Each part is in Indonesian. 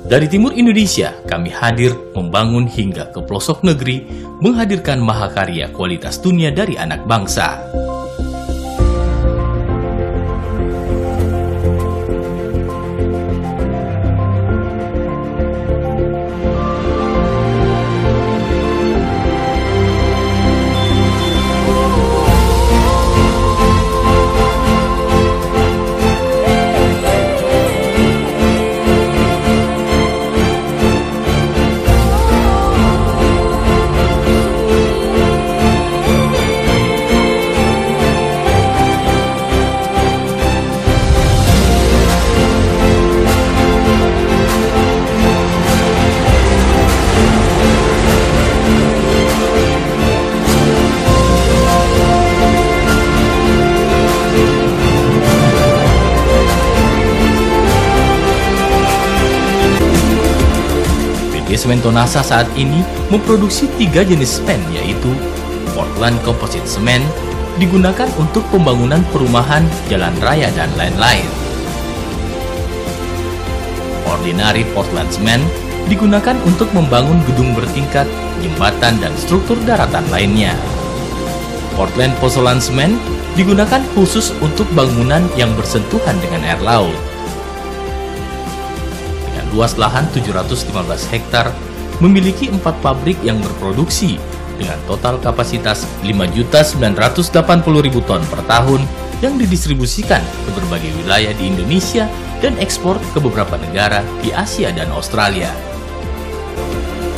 Dari timur Indonesia, kami hadir membangun hingga ke pelosok negeri, menghadirkan mahakarya kualitas dunia dari anak bangsa. Semen Tonasa saat ini memproduksi 3 jenis semen, yaitu Portland Composite Cement, digunakan untuk pembangunan perumahan, jalan raya, dan lain-lain. Ordinary Portland Cement digunakan untuk membangun gedung bertingkat, jembatan, dan struktur daratan lainnya. Portland Pozzolan Cement digunakan khusus untuk bangunan yang bersentuhan dengan air laut. Luas lahan 715 hektar, memiliki 4 pabrik yang berproduksi dengan total kapasitas 5.980.000 ton per tahun yang didistribusikan ke berbagai wilayah di Indonesia dan ekspor ke beberapa negara di Asia dan Australia.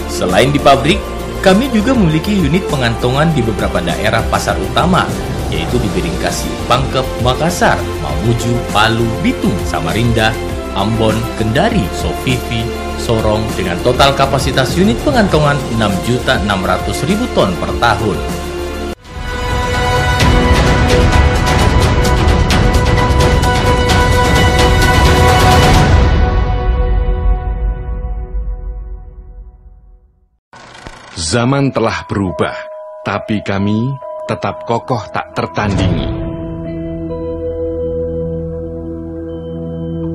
Selain di pabrik, kami juga memiliki unit pengantongan di beberapa daerah pasar utama, yaitu di Biringkasih, Pangkep, Makassar, Mamuju, Palu, Bitung, Samarinda, Ambon, Kendari, Sofifi, Sorong dengan total kapasitas unit pengantongan 6.600.000 ton per tahun. Zaman telah berubah, tapi kami tetap kokoh tak tertandingi.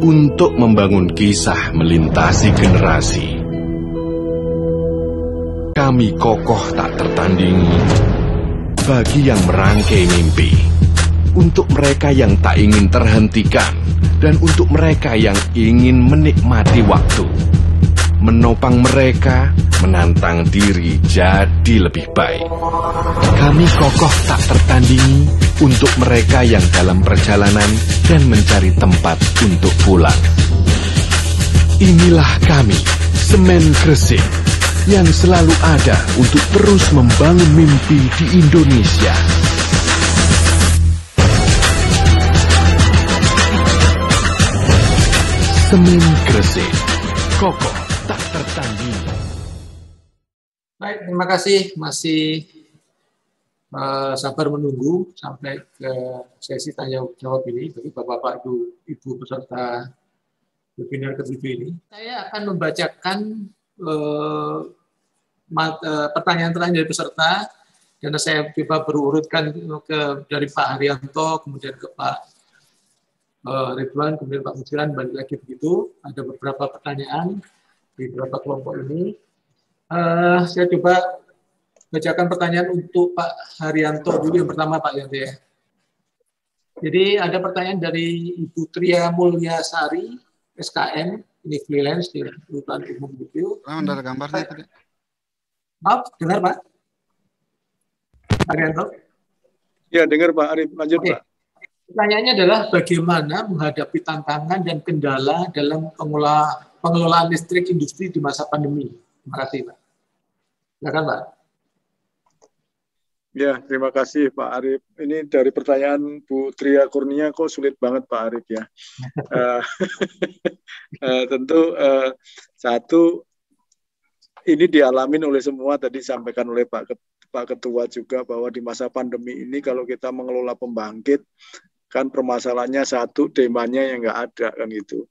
Untuk membangun kisah melintasi generasi. Kami kokoh tak tertandingi bagi yang merangkai mimpi, untuk mereka yang tak ingin terhentikan, dan untuk mereka yang ingin menikmati waktu. Menopang mereka, menantang diri jadi lebih baik. Kami kokoh tak tertandingi untuk mereka yang dalam perjalanan dan mencari tempat untuk pulang. Inilah kami, Semen Gresik, yang selalu ada untuk terus membangun mimpi di Indonesia. Semen Gresik, kokoh tak tertandingi. Baik, terima kasih. Masih sabar menunggu sampai ke sesi tanya jawab ini bagi Bapak-Bapak, Ibu peserta webinar ke-7 ini. Saya akan membacakan pertanyaan-pertanyaan dari peserta, dan saya coba berurutkan dari Pak Haryanto, kemudian ke Pak Ridwan, kemudian Pak Mujiran, balik lagi begitu. Ada beberapa pertanyaan di beberapa kelompok ini. Saya coba bacakan pertanyaan untuk Pak Haryanto dulu, yang pertama Pak Yanto ya. Jadi ada pertanyaan dari Ibu Tria Mulyasari, SKM, ini freelance di Perusahaan Umum Review. Ada gambarnya tadi. Maaf, dengar Pak? Pak Haryanto? Ya, dengar Pak Arif, lanjut Pak. Pertanyaannya adalah bagaimana menghadapi tantangan dan kendala dalam pengelolaan listrik industri di masa pandemi. Terima kasih Pak. Silakan Pak. Ya, terima kasih Pak Arif. Ini dari pertanyaan Bu Tria Kurnia, kok sulit banget Pak Arif ya. Tentu satu, ini dialamin oleh semua, tadi disampaikan oleh Pak Ketua juga, bahwa di masa pandemi ini kalau kita mengelola pembangkit, kan permasalahannya satu, demandnya yang nggak ada kan gitu.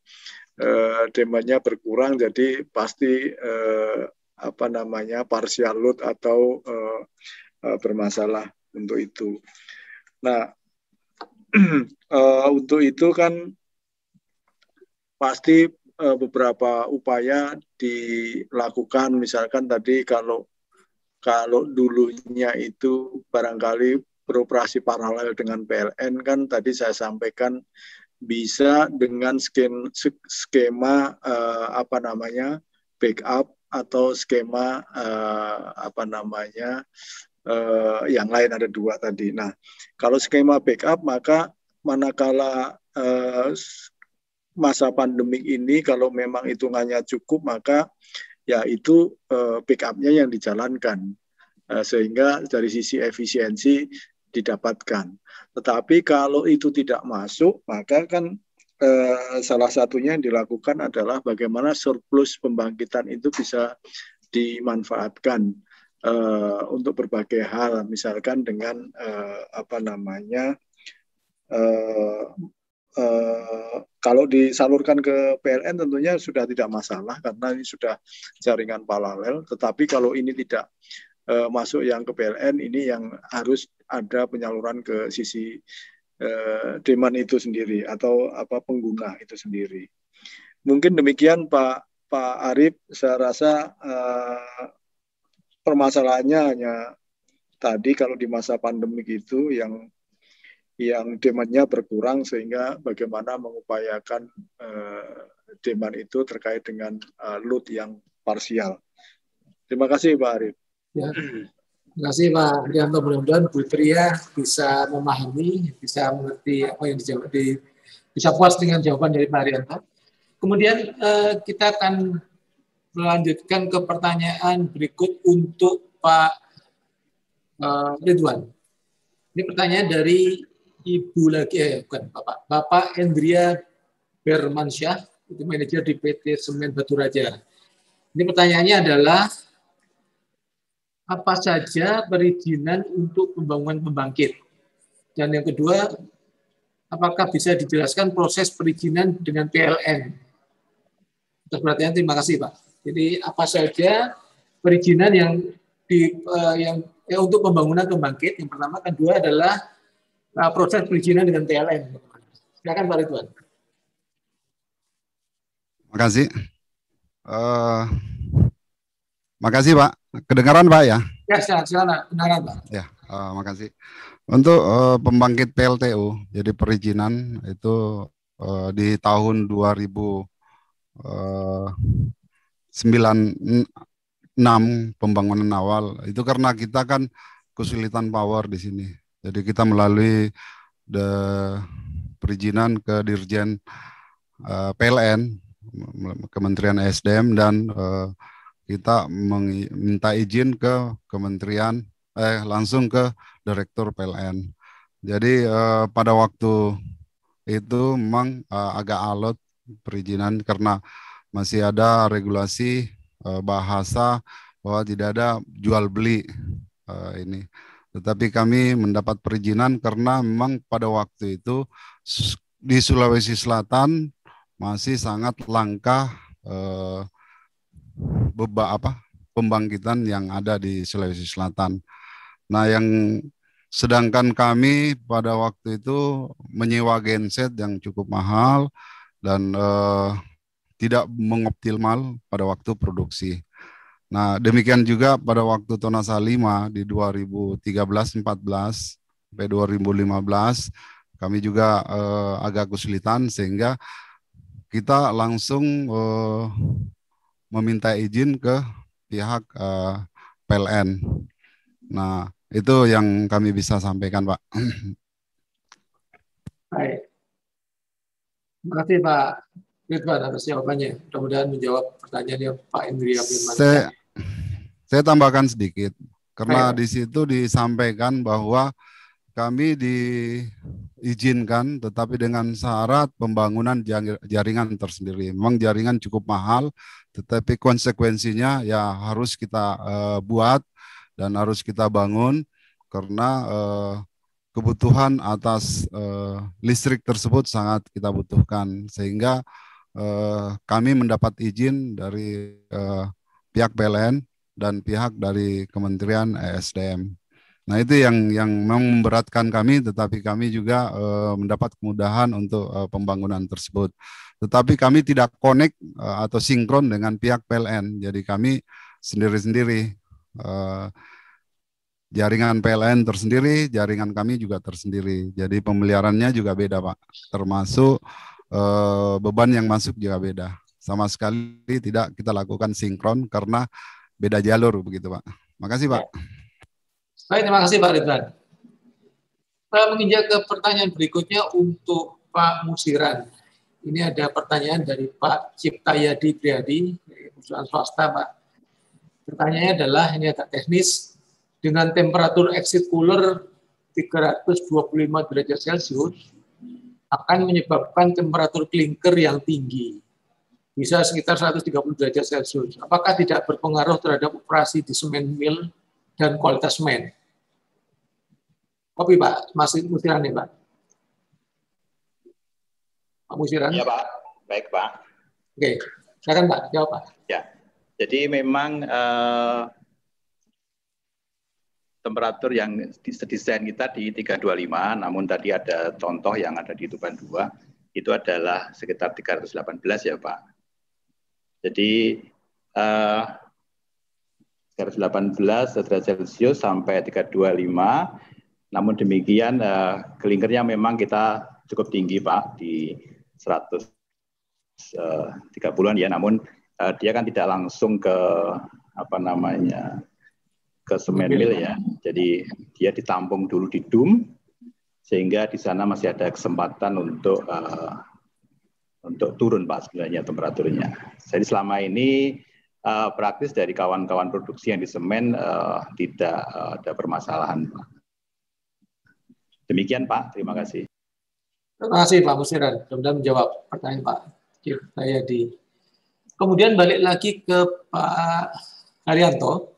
Demandnya berkurang, jadi pasti partial load atau bermasalah untuk itu. Nah, untuk itu kan pasti beberapa upaya dilakukan. Misalkan tadi kalau dulunya itu barangkali beroperasi paralel dengan PLN, kan tadi saya sampaikan bisa dengan skema backup atau skema yang lain, ada dua tadi. Nah, kalau skema backup, maka manakala masa pandemik ini kalau memang hitungannya cukup, maka ya itu backupnya yang dijalankan, sehingga dari sisi efisiensi didapatkan. Tetapi kalau itu tidak masuk, maka kan salah satunya yang dilakukan adalah bagaimana surplus pembangkitan itu bisa dimanfaatkan untuk berbagai hal, misalkan dengan kalau disalurkan ke PLN tentunya sudah tidak masalah karena ini sudah jaringan paralel. Tetapi kalau ini tidak masuk yang ke PLN, ini yang harus ada penyaluran ke sisi demand itu sendiri atau pengguna itu sendiri. Mungkin demikian Pak Arif. Saya rasa permasalahannya hanya tadi kalau di masa pandemik itu yang demand-nya berkurang, sehingga bagaimana mengupayakan demand itu terkait dengan load yang parsial. Terima kasih Pak Arif. Ya. Terima kasih Pak Rianto. Mudah-mudahan Bu Tria bisa memahami, bisa mengerti apa yang dijawab, bisa puas dengan jawaban dari Pak Rianto. Kemudian kita akan melanjutkan ke pertanyaan berikut untuk Pak Ridwan. Ini pertanyaan dari Ibu lagi, bukan Bapak Endria Bermansyah, itu manajer di PT Semen Batu Raja. Ini pertanyaannya adalah, apa saja perizinan untuk pembangunan pembangkit? Dan yang kedua, apakah bisa dijelaskan proses perizinan dengan PLN? Atas perhatian, terima kasih Pak. Jadi apa saja perizinan yang untuk pembangunan pembangkit? Yang pertama, kedua adalah proses perizinan dengan PLN. Silakan Pak Ridwan. Terima kasih. Makasih Pak. Kedengaran Pak ya? Ya, silakan. Kedengaran Pak. Ya, makasih. Untuk pembangkit PLTU, jadi perizinan itu di tahun 2006 pembangunan awal itu karena kita kan kesulitan power di sini. Jadi kita melalui perizinan ke Dirjen PLN, Kementerian SDM, dan kita meminta izin ke Kementerian langsung ke Direktur PLN. Jadi pada waktu itu memang agak alot perizinan karena masih ada regulasi bahasa bahwa tidak ada jual beli ini. Tetapi kami mendapat perizinan karena memang pada waktu itu di Sulawesi Selatan masih sangat langka pembangkitan yang ada di Sulawesi Selatan. Nah, yang sedangkan kami pada waktu itu menyewa genset yang cukup mahal dan tidak mengoptimal pada waktu produksi. Nah, demikian juga pada waktu Tonasa 5 di 2013-14 sampai 2015 kami juga agak kesulitan sehingga kita langsung meminta izin ke pihak PLN. Nah, itu yang kami bisa sampaikan, Pak. Baik. Terima kasih Pak Ridwan atas jawabannya. Mudah-mudahan menjawab pertanyaannya Pak Indria Firman. Saya tambahkan sedikit, karena di situ disampaikan bahwa kami diizinkan tetapi dengan syarat pembangunan jaringan tersendiri. Memang jaringan cukup mahal, tetapi konsekuensinya ya harus kita buat dan harus kita bangun karena kebutuhan atas listrik tersebut sangat kita butuhkan. Sehingga kami mendapat izin dari pihak PLN dan pihak dari Kementerian ESDM. Nah, itu yang memang memberatkan kami, tetapi kami juga mendapat kemudahan untuk pembangunan tersebut. Tetapi kami tidak connect atau sinkron dengan pihak PLN. Jadi kami sendiri-sendiri. Jaringan PLN tersendiri, jaringan kami juga tersendiri. Jadi pemeliharaannya juga beda, Pak. Termasuk beban yang masuk juga beda. Sama sekali tidak kita lakukan sinkron karena beda jalur begitu, Pak. Makasih, Pak. Baik, terima kasih Pak Ridwan. Saya menginjak ke pertanyaan berikutnya untuk Pak Musiran. Ini ada pertanyaan dari Pak Ciptayadi Priadi, perusahaan swasta, Pak. Pertanyaannya adalah, ini agak teknis, dengan temperatur exit cooler 325 derajat Celcius akan menyebabkan temperatur klinker yang tinggi, bisa sekitar 130 derajat Celcius. Apakah tidak berpengaruh terhadap operasi di semen mill dan kualitas semen? Kopi, Pak. Masih Musiran nih, Pak. Pak Musiran? Iya, Pak. Baik, Pak. Oke. Silakan, Pak. Jawab, Pak. Ya. Jadi memang temperatur yang desain kita di 325, namun tadi ada contoh yang ada di Tuban 2, itu adalah sekitar 318 ya, Pak. Jadi 318 derajat Celcius sampai 325. Namun demikian klinkernya memang kita cukup tinggi, Pak, di 130-an ya. Namun dia kan tidak langsung ke ke semen mill ya. Jadi dia ditampung dulu di dum, sehingga di sana masih ada kesempatan untuk turun, Pak, sebenarnya temperaturnya. Jadi selama ini praktis dari kawan-kawan produksi yang di semen tidak ada permasalahan, Pak. Demikian, Pak. Terima kasih. Terima kasih, Pak Musiran. Mudah-mudahan menjawab pertanyaan Pak Ciptayadi. Kemudian balik lagi ke Pak Haryanto.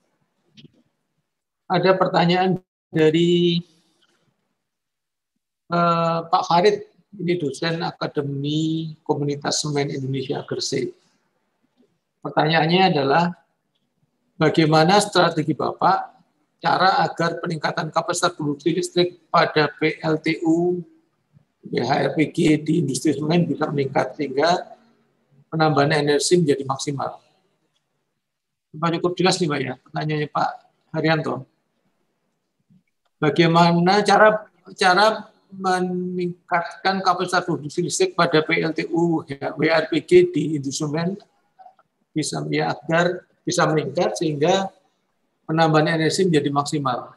Ada pertanyaan dari Pak Farid, ini dosen Akademi Komunitas Semen Indonesia Gresik. Pertanyaannya adalah, bagaimana strategi Bapak cara agar peningkatan kapasitas produksi listrik pada PLTU, WHRPG di industri semen bisa meningkat sehingga penambahan energi menjadi maksimal? Pak, cukup jelas nih, Pak, ya, pertanyaannya Pak Haryanto. Bagaimana cara meningkatkan kapasitas produksi listrik pada PLTU, WHRPG di industri semen agar bisa meningkat sehingga penambahan energi menjadi maksimal.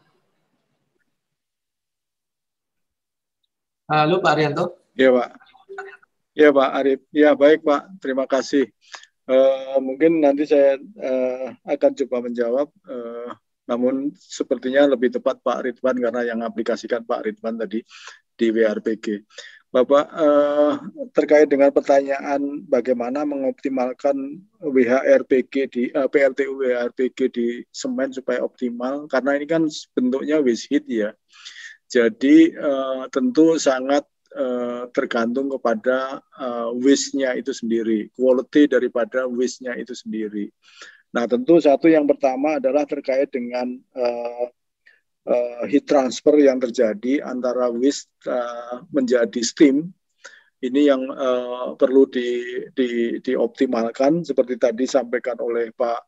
Halo Pak Haryanto. Ya, Pak. Ya, Pak Arif. Ya, baik, Pak. Terima kasih. Mungkin nanti saya akan coba menjawab, namun sepertinya lebih tepat Pak Ridwan karena yang aplikasikan Pak Ridwan tadi di WHRPG. Bapak, terkait dengan pertanyaan bagaimana mengoptimalkan WHRPG di PLTU WHRPG di semen supaya optimal, karena ini kan bentuknya waste heat ya. Jadi tentu sangat tergantung kepada waste-nya itu sendiri, quality daripada waste-nya itu sendiri. Nah, tentu satu yang pertama adalah terkait dengan heat transfer yang terjadi antara waste menjadi steam. Ini yang perlu dioptimalkan seperti tadi disampaikan oleh Pak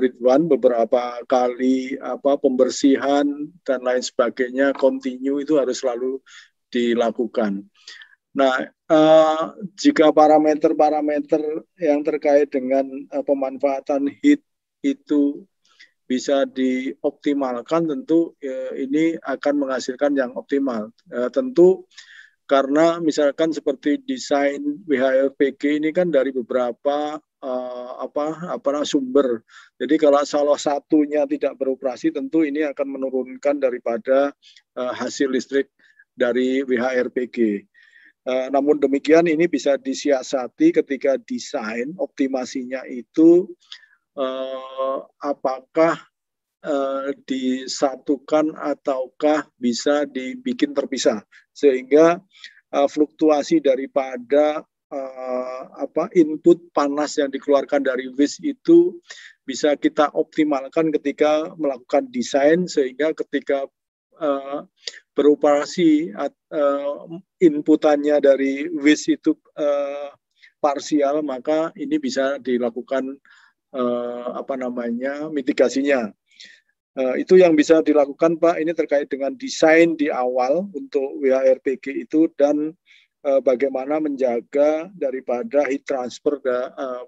Ridwan, beberapa kali pembersihan dan lain sebagainya continue itu harus selalu dilakukan. Nah, jika parameter-parameter yang terkait dengan pemanfaatan heat itu bisa dioptimalkan, tentu ini akan menghasilkan yang optimal. Tentu karena misalkan seperti desain WHRPG ini kan dari beberapa sumber. Jadi kalau salah satunya tidak beroperasi, tentu ini akan menurunkan daripada hasil listrik dari WHRPG. Namun demikian ini bisa disiasati ketika desain optimasinya itu apakah disatukan ataukah bisa dibikin terpisah sehingga fluktuasi daripada input panas yang dikeluarkan dari waste itu bisa kita optimalkan ketika melakukan desain, sehingga ketika beroperasi inputannya dari WIS itu parsial, maka ini bisa dilakukan mitigasinya. Itu yang bisa dilakukan, Pak. Ini terkait dengan desain di awal untuk WHRPG itu, dan bagaimana menjaga daripada heat transfer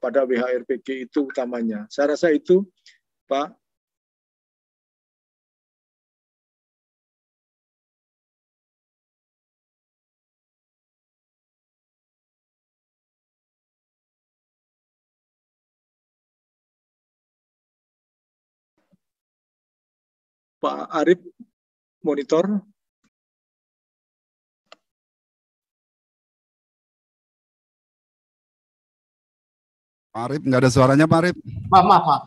pada WHRPG itu utamanya. Saya rasa itu, Pak. Pak Arif, monitor. Pak Arif, nggak ada suaranya, Pak Arif. Maaf.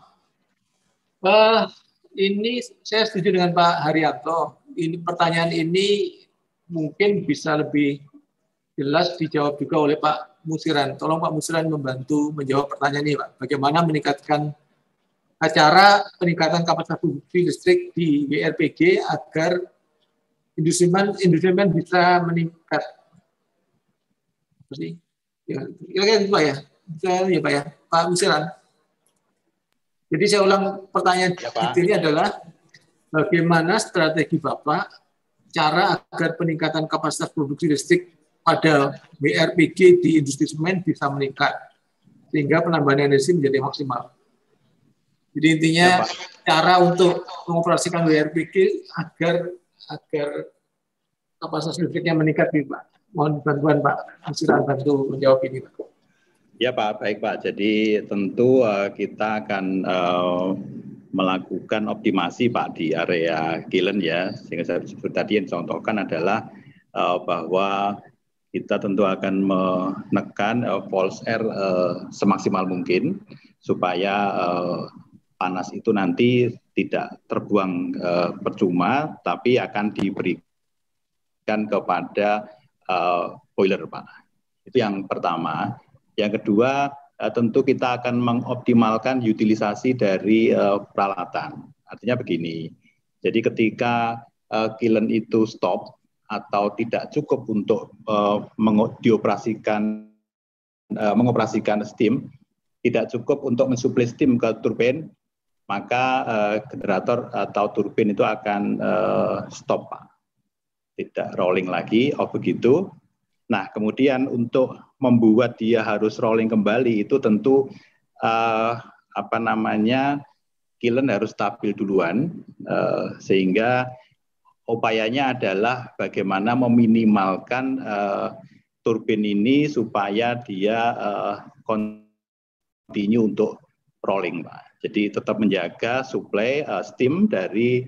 Ini saya setuju dengan Pak Haryanto. Ini pertanyaan ini mungkin bisa lebih jelas dijawab juga oleh Pak Musiran. Tolong Pak Musiran membantu menjawab pertanyaan ini, Pak. Bagaimana meningkatkan cara peningkatan kapasitas produksi listrik di WRPG agar industri bisa meningkat. Kira-kira gitu, Pak ya. Ya Pak ya, Pak Musiran. Jadi saya ulang pertanyaan ini adalah bagaimana strategi Bapak cara agar peningkatan kapasitas produksi listrik pada WRPG di industri semen bisa meningkat sehingga penambahan energi menjadi maksimal. Jadi intinya cara untuk mengoperasikan WRPG agar kapasitas listriknya meningkat, Pak. Mohon bantuan Pak Musiran bantu menjawab ini, Pak. Ya Pak, baik Pak. Jadi tentu kita akan melakukan optimasi Pak di area Kilen ya. Sehingga saya sebut tadi yang dicontohkan adalah bahwa kita tentu akan menekan false air semaksimal mungkin supaya panas itu nanti tidak terbuang percuma, tapi akan diberikan kepada boiler Pak. Itu yang pertama. Yang kedua, tentu kita akan mengoptimalkan utilisasi dari peralatan. Artinya begini, jadi ketika kilen itu stop atau tidak cukup untuk mengoperasikan steam, tidak cukup untuk mensuplai steam ke turbin, maka generator atau turbin itu akan stop, Pak. Tidak rolling lagi, begitu. Nah, kemudian untuk membuat dia harus rolling kembali itu tentu kilen harus stabil duluan, sehingga upayanya adalah bagaimana meminimalkan turbin ini supaya dia continue untuk rolling, Pak. Jadi tetap menjaga suplai steam dari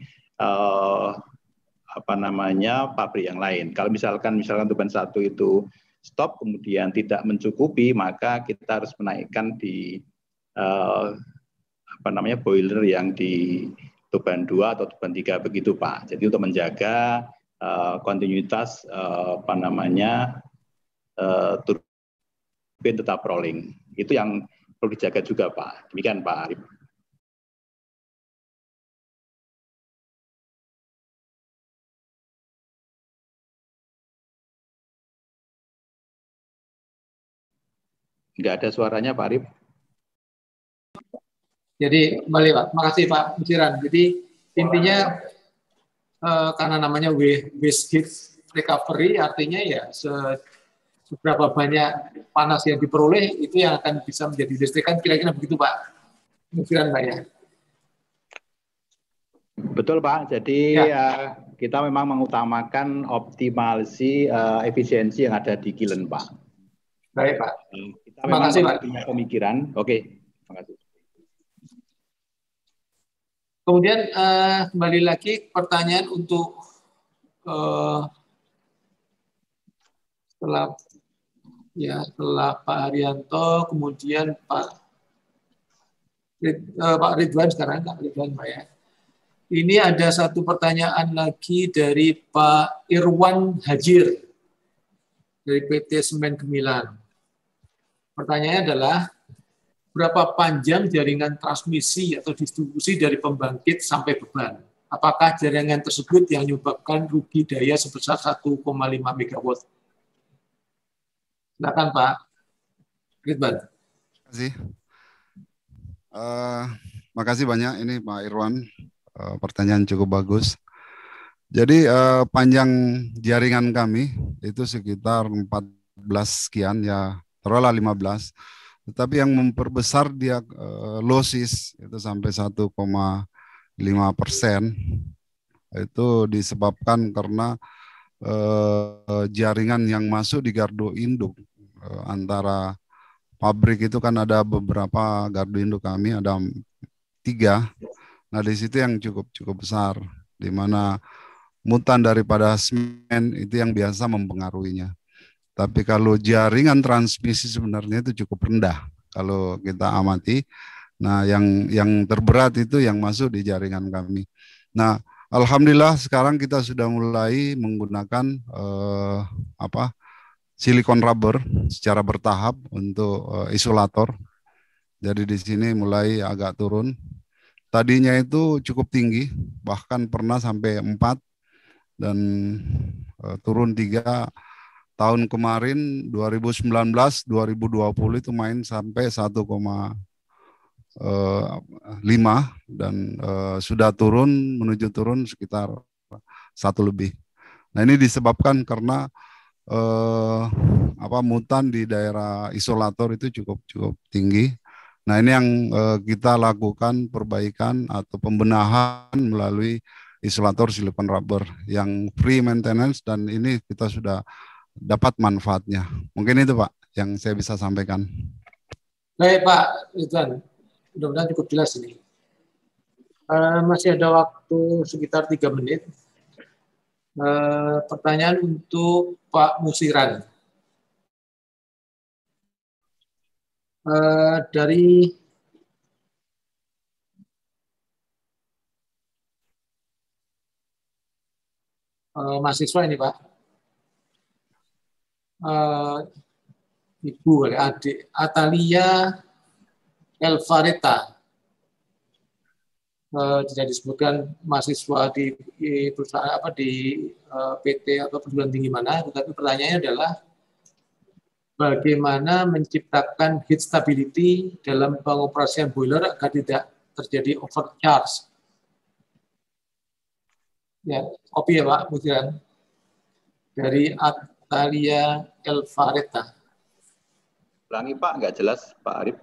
pabrik yang lain. Kalau misalkan turbin satu itu stop kemudian tidak mencukupi, maka kita harus menaikkan di boiler yang di turbin 2 atau turbin 3 begitu Pak. Jadi untuk menjaga kontinuitas turbin tetap rolling. Itu yang perlu dijaga juga Pak. Demikian Pak Arif. Nggak ada suaranya Pak Arif. Jadi kembali Pak, makasih Pak Musiran. Jadi intinya karena namanya waste heat recovery, artinya ya seberapa banyak panas yang diperoleh itu yang akan bisa menjadi listrikan, kira-kira begitu Pak Musiran, Pak ya. Betul Pak, jadi kita memang mengutamakan optimalisasi efisiensi yang ada di kilen Pak. Baik Pak. Kita memang punya pemikiran. Oke, terima kasih. Kemudian kembali lagi pertanyaan untuk setelah Pak Haryanto, kemudian Pak Ridwan sekarang, Pak Ridwan Pak ya. Ini ada satu pertanyaan lagi dari Pak Irwan Hajir dari PT Semen Gemilang. Pertanyaannya adalah, berapa panjang jaringan transmisi atau distribusi dari pembangkit sampai beban? Apakah jaringan tersebut yang menyebabkan rugi daya sebesar 1,5 megawatt? Silakan Pak Ridwan. Terima kasih. Makasih banyak ini Pak Irwan. Pertanyaan cukup bagus. Jadi panjang jaringan kami itu sekitar 14 sekian ya, taruhlah 15. Tetapi yang memperbesar dia losses itu sampai 1,5%. Itu disebabkan karena jaringan yang masuk di gardu induk antara pabrik itu kan ada beberapa gardu induk kami, ada 3. Nah di situ yang cukup besar, di mana mutan daripada semen itu yang biasa mempengaruhinya. Tapi kalau jaringan transmisi sebenarnya itu cukup rendah kalau kita amati. Nah yang terberat itu yang masuk di jaringan kami. Nah alhamdulillah sekarang kita sudah mulai menggunakan silikon rubber secara bertahap untuk isolator. Jadi di sini mulai agak turun. Tadinya itu cukup tinggi, bahkan pernah sampai 4 dan turun 3. Tahun kemarin 2019, 2020 itu main sampai 1,5 dan sudah menuju turun sekitar 1 lebih. Nah ini disebabkan karena mutan di daerah isolator itu cukup tinggi. Nah ini yang kita lakukan perbaikan atau pembenahan melalui isolator silikon rubber yang free maintenance, dan ini kita sudah dapat manfaatnya. Mungkin itu Pak yang saya bisa sampaikan. Baik Pak Ridwan, mudah-mudahan cukup jelas ini. Masih ada waktu sekitar 3 menit. Pertanyaan untuk Pak Musiran. Dari mahasiswa ini Pak, Ibu adik Atalia Elvareta, tidak disebutkan mahasiswa di perusahaan di PT atau perguruan tinggi mana, tetapi pertanyaannya adalah bagaimana menciptakan heat stability dalam pengoperasian boiler agar tidak terjadi overcharge. Ya, kopi ya Pak Musiran. Dari Atalia Elvareta. Ulangi Pak, nggak jelas Pak Arif.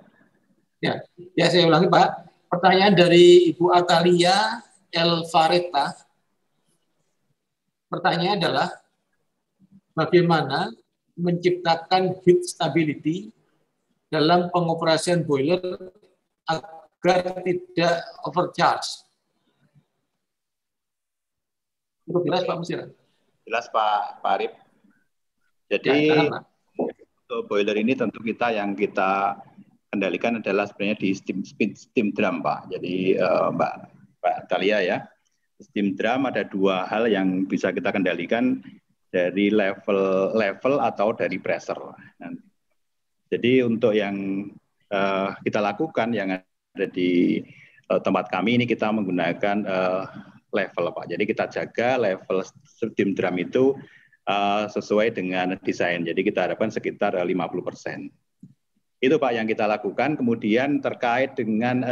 Ya, saya ulangi Pak. Pertanyaan dari Ibu Atalia Elvareta. Pertanyaannya adalah bagaimana menciptakan heat stability dalam pengoperasian boiler agar tidak overcharge. Cukup jelas Pak Musiran? Jelas Pak Arif. Jadi ya, untuk boiler ini tentu yang kita kendalikan adalah sebenarnya di steam drum Pak. Jadi Mbak Talia ya, steam drum ada 2 hal yang bisa kita kendalikan, dari level atau dari pressure. Jadi untuk yang kita lakukan yang ada di tempat kami ini, kita menggunakan level Pak. Jadi kita jaga level steam drum itu sesuai dengan desain. Jadi kita harapkan sekitar 50%. Itu Pak yang kita lakukan. Kemudian terkait dengan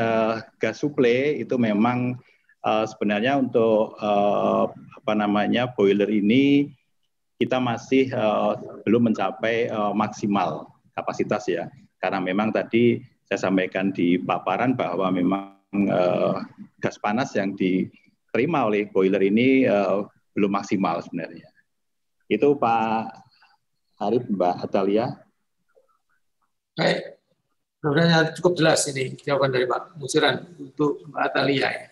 gas suplai itu memang sebenarnya untuk boiler ini kita masih belum mencapai maksimal kapasitas ya. Karena memang tadi saya sampaikan di paparan bahwa memang gas panas yang diterima oleh boiler ini belum maksimal sebenarnya. Itu Pak Arif, Mbak Atalia. Baik, mudah-mudahan cukup jelas ini jawaban dari Pak Musiran untuk Mbak Atalia.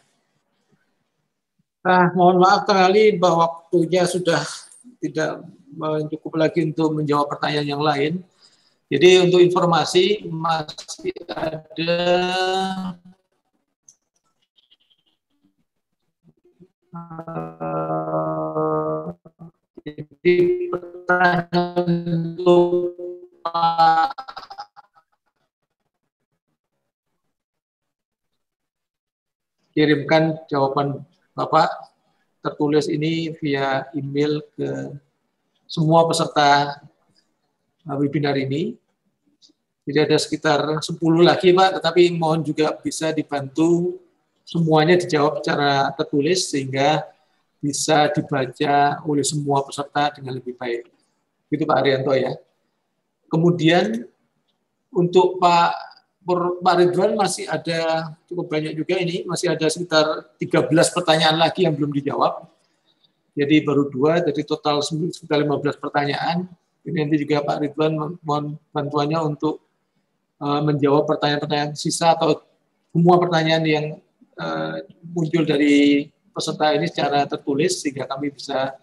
Nah, mohon maaf kali bahwa waktunya sudah tidak cukup lagi untuk menjawab pertanyaan yang lain. Jadi untuk informasi masih ada jadi pertanyaan untuk kirimkan jawaban Bapak tertulis ini via email ke semua peserta webinar ini. Jadi ada sekitar 10 lagi Pak, tetapi mohon juga bisa dibantu semuanya dijawab secara tertulis sehingga bisa dibaca oleh semua peserta dengan lebih baik. Itu Pak Haryanto ya. Kemudian untuk Pak Ridwan masih ada cukup banyak juga ini, masih ada sekitar 13 pertanyaan lagi yang belum dijawab. Jadi baru 2, jadi total sekitar 15 pertanyaan. Ini nanti juga Pak Ridwan mohon bantuannya untuk menjawab pertanyaan-pertanyaan sisa atau semua pertanyaan yang muncul dari peserta ini secara tertulis sehingga kami bisa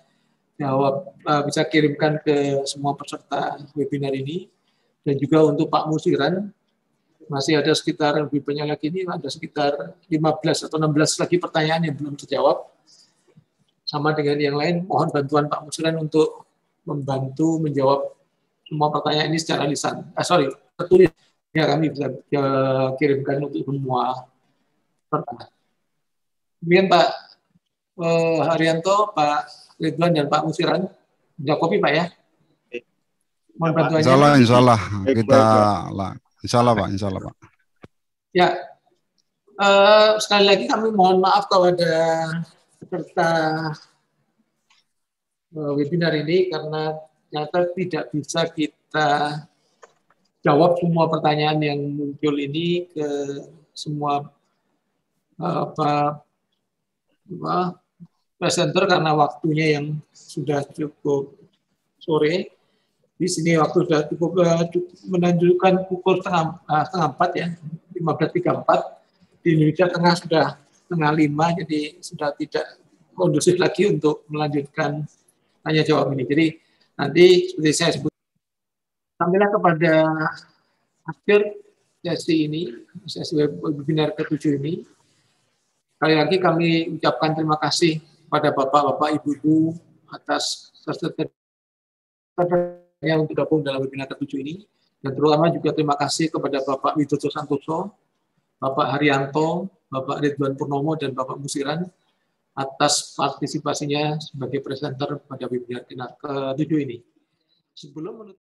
jawab, bisa kirimkan ke semua peserta webinar ini. Dan juga untuk Pak Musiran masih ada sekitar lebih banyak lagi ini, ada sekitar 15 atau 16 lagi pertanyaan yang belum terjawab. Sama dengan yang lain, mohon bantuan Pak Musiran untuk membantu menjawab semua pertanyaan ini secara lisan. Tertulis. Ya, kami bisa kirimkan untuk semua pertanyaan. Kemudian Pak Haryanto, Pak Ridwan, dan Pak Musiran, sudah kopi Pak ya? Mohon bantuannya. Insya Allah kita lah. Insya Allah Pak. Ya, sekali lagi kami mohon maaf kepada peserta webinar ini karena ternyata tidak bisa kita jawab semua pertanyaan yang muncul ini ke semua presenter karena waktunya yang sudah cukup sore. Di sini waktu sudah cukup menunjukkan pukul setengah 4 ya, 15.34. Di Indonesia Tengah sudah setengah 5, jadi sudah tidak kondusif lagi untuk melanjutkan tanya jawab ini. Jadi nanti seperti saya sebut, sampailah kepada akhir sesi ini, sesi webinar ke-7 ini. Sekali lagi kami ucapkan terima kasih kepada Bapak-Bapak, Ibu-Ibu atas kesertaan yang tergabung dalam webinar ke-7 ini. Dan terutama juga terima kasih kepada Bapak Widodo Santoso, Bapak Haryanto, Bapak Ridwan Purnomo, dan Bapak Musiran atas partisipasinya sebagai presenter pada webinar ke-7 ini. Sebelum menutup